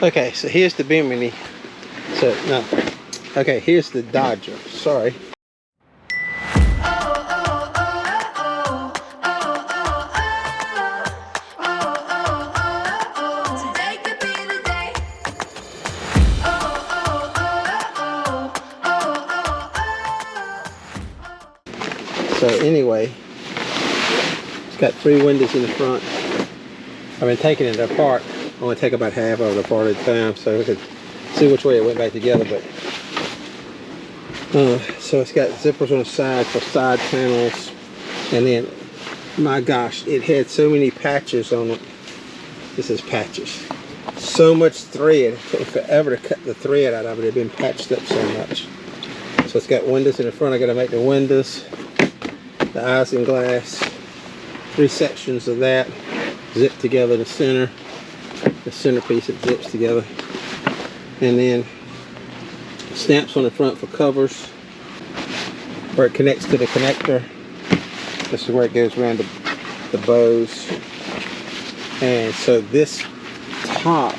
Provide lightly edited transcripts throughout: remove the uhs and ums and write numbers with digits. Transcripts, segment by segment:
Okay, so here's the Bimini. So no, okay, here's the Dodger. Sorry. So anyway, it's got 3 windows in the front. I've been taking it apart. I only take about half of it apart at a time, so we could see which way it went back together. But so it's got zippers on the side for side panels, and then, my gosh, it had so many patches on it. This is patches. So much thread. It took forever to cut the thread out of it. It had been patched up so much. So it's got windows in the front. I got to make the windows, the isinglass, 3 sections of that, zip together the centerpiece that zips together, and then stamps on the front for covers where it connects to the connector. This is where it goes around the bows. And so this top,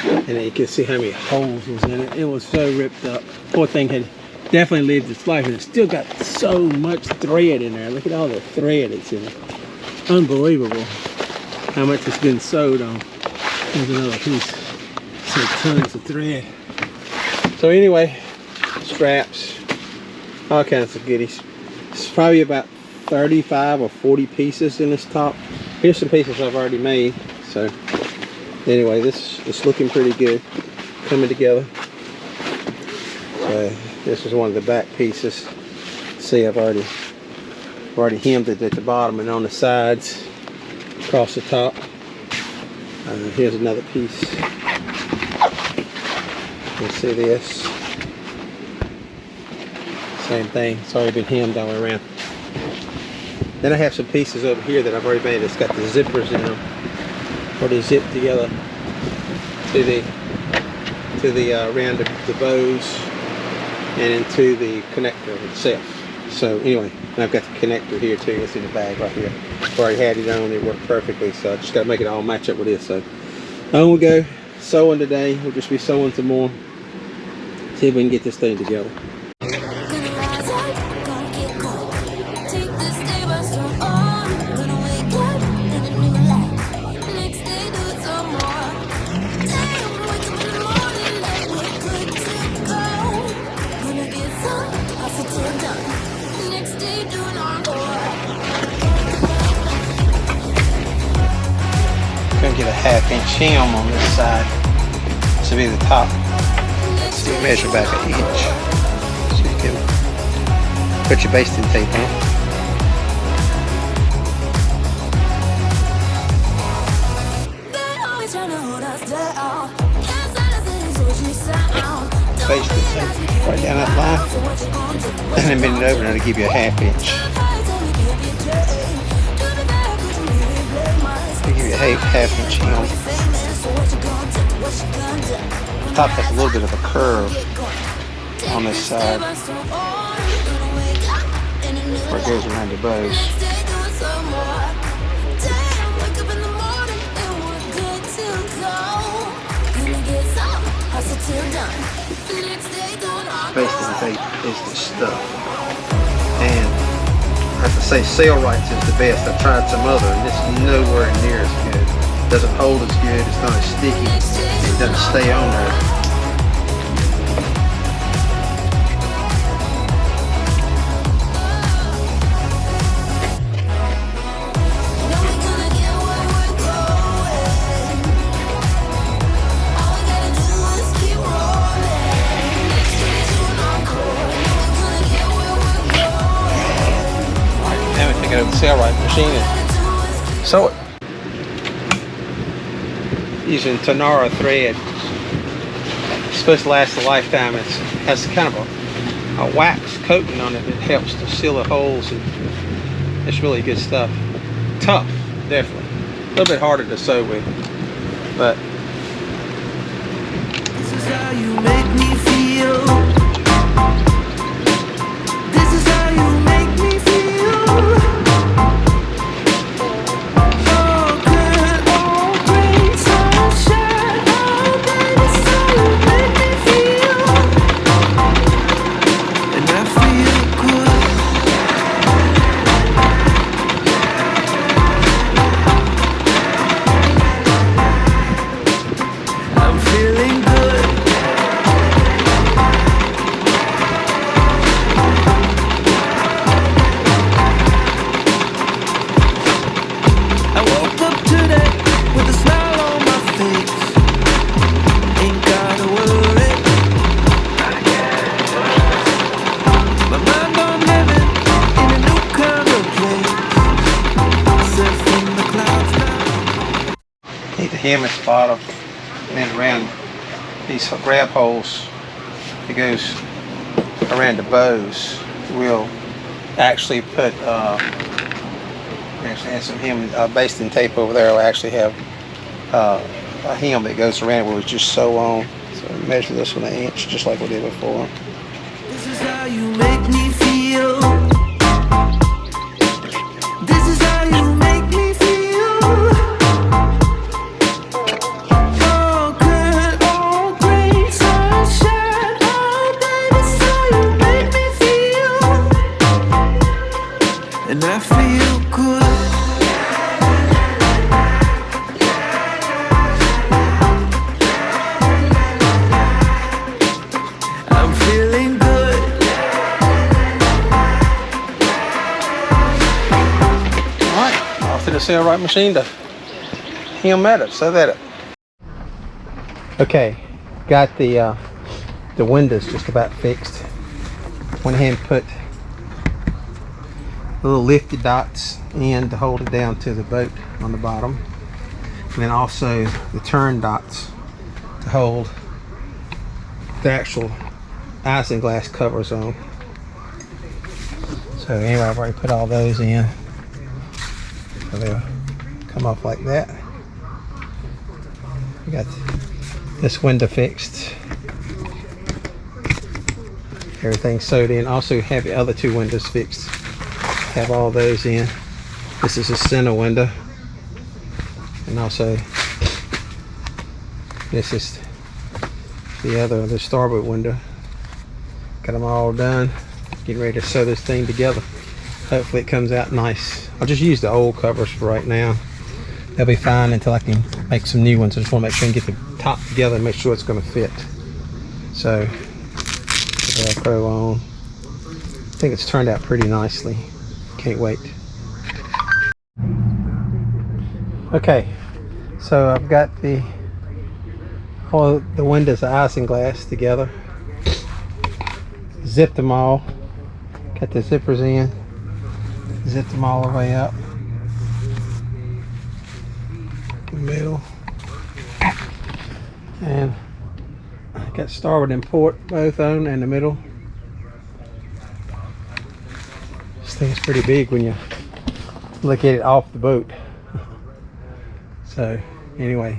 and then you can see how many holes was in it. It was so ripped up. Poor thing had definitely lived its life, and it's still got so much thread in there. Look at all the thread it's in it. Unbelievable how much it's been sewed on. There's another piece. So tons of thread. So anyway, straps, all kinds of goodies. It's probably about 35 or 40 pieces in this top. Here's some pieces I've already made. So anyway, this is looking pretty good, coming together. So this is one of the back pieces. See, I've already hemmed it at the bottom and on the sides, across the top. Here's another piece. You see this? Same thing. It's already been hemmed all around. Then I have some pieces over here that I've already made. It's got the zippers in them, where they zip together to the around the bows and into the connector itself. So anyway, and I've got the connector here too. It's in the bag right here. I already had it on. It worked perfectly. So I just got to make it all match up with this. So on we go. Sewing today. We'll just be sewing some more. See if we can get this thing together. Gonna get a 1/2-inch hem on this side. This will be the top. So you measure back 1 inch. So you can put your basting tape on. Basting tape right down that line. And then bend it over now to give you a 1/2 inch. Give you a 1/2 inch hem. The top has a little bit of a curve on this side where it goes around the bows. Basting tape is the stuff, and I have to say Sailboat is the best. I've tried some other, and this is nowhere near as good. It doesn't hold as good, it's not as sticky, it doesn't stay on there. Go to the Sailboat machine and sew it using Tanara thread. It's supposed to last a lifetime. It has kind of a wax coating on it that helps to seal the holes, and it's really good stuff. Tough, definitely. A little bit harder to sew with, but this is how you make me feel. This is how you make me feel. hem at the bottom, and then around these grab holes, it goes around the bows. We'll actually put, actually have some hem, basting tape over there. We'll actually have a hem that goes around where we just sew on. So measure this one 1 inch, just like we did before. This is how you make me feel. This is how you make me feel. Oh, good, oh, great sunshine. Oh, baby, this is how you make me feel. And I feel good. The Sailboat machine to hem that up, sew that up. Okay, got the windows just about fixed. Went ahead and put little lifted dots in to hold it down to the boat on the bottom, and then also the turn dots to hold the actual isinglass covers on. So anyway, I've already put all those in. So they'll come off like that. We got this window fixed. Everything's sewed in. Also have the other 2 windows fixed. Have all those in. This is a center window. And also this is the starboard window. Got them all done. Getting ready to sew this thing together. Hopefully it comes out nice. I'll just use the old covers for right now. They'll be fine until I can make some new ones. I just want to make sure and get the top together and make sure it's going to fit. So, Velcro on. I think it's turned out pretty nicely. Can't wait. Okay, so I've got all the windows of isinglass together. Zipped them all. Got the zippers in. Zipped them all the way up. Middle. And I got starboard and port both on in the middle. This thing's pretty big when you look at it off the boat. So anyway,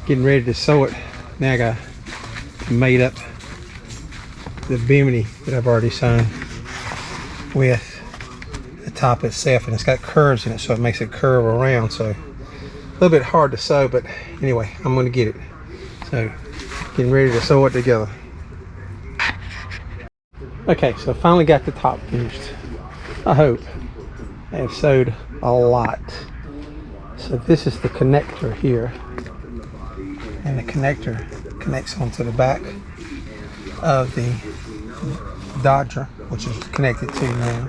getting ready to sew it. Now I got made up the Bimini that I've already sewn with the top itself, and it's got curves in it, so it makes it curve around. So a little bit hard to sew, but anyway, I'm going to get it. So getting ready to sew it together. Okay, so finally got the top finished. I hope. I have sewed a lot. So this is the connector here, and the connector connects onto the back of the Dodger, which is connected to now,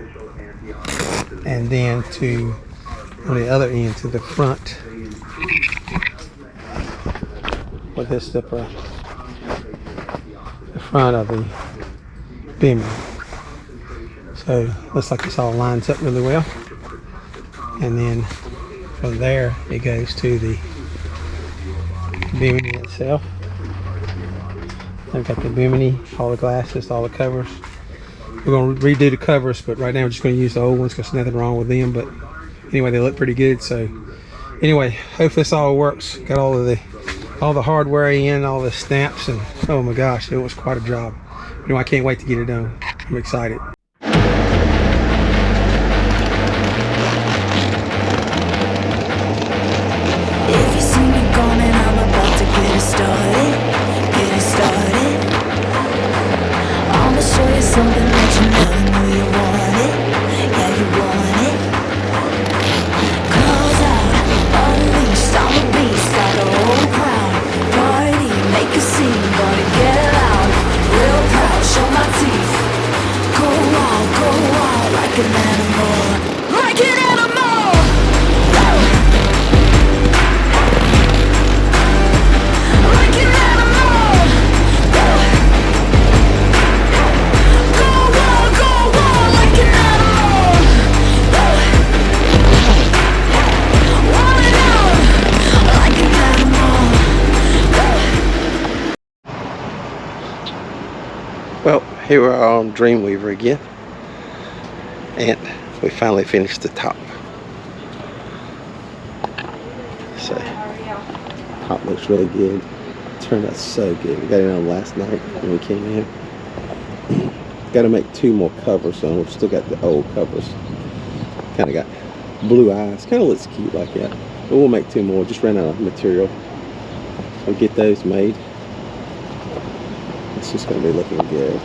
and then to on the other end to the front with this zipper, the front of the Bimini. So looks like this all lines up really well, and then from there it goes to the Bimini itself. I've got the Bimini, all the glasses, all the covers. We're going to redo the covers, but right now we're just going to use the old ones because there's nothing wrong with them. But anyway, they look pretty good. So anyway, hope this all works. Got all the hardware in, all the stamps, and oh my gosh, it was quite a job. Anyway, I can't wait to get it done. I'm excited. If you see me coming, I'm about to get it started. Get it started. I'ma show you something that you never knew you wanted. Yeah, you want it. Close out, unleashed, I'm a beast, got the whole crowd. Party, make a scene, gonna get loud. Real proud, show my teeth. Go Well, here we are on Dreamweaver again, and we finally finished the top. So, top looks really good. Turned out so good. We got it on last night when we came in. Got to make 2 more covers on. We've still got the old covers. Kind of got blue eyes. Kind of looks cute like that. But we'll make 2 more. Just ran out of material. We'll get those made. It's just going to be looking good.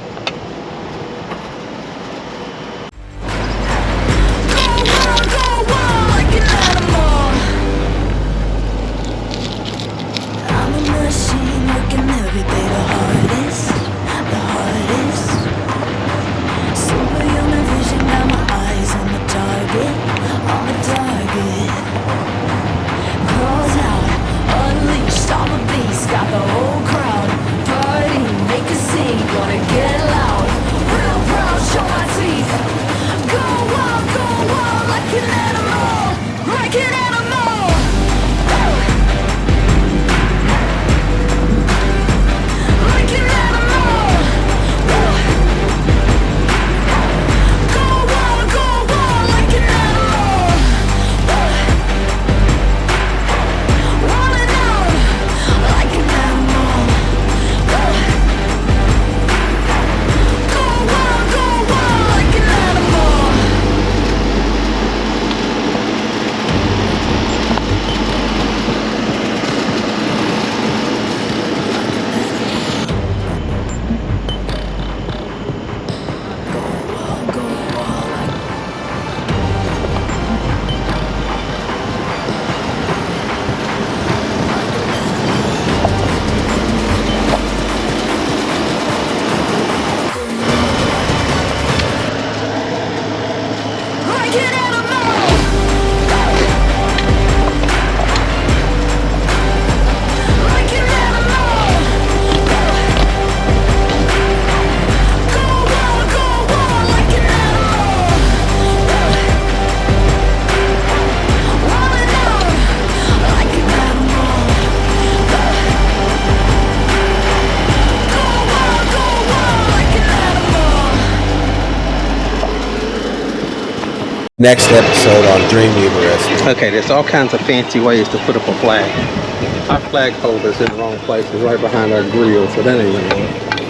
Next episode on Dreamweaver is. Okay, there's all kinds of fancy ways to put up a flag. Our flag holder's in the wrong place. It's right behind our grill, so that ain't gonna work.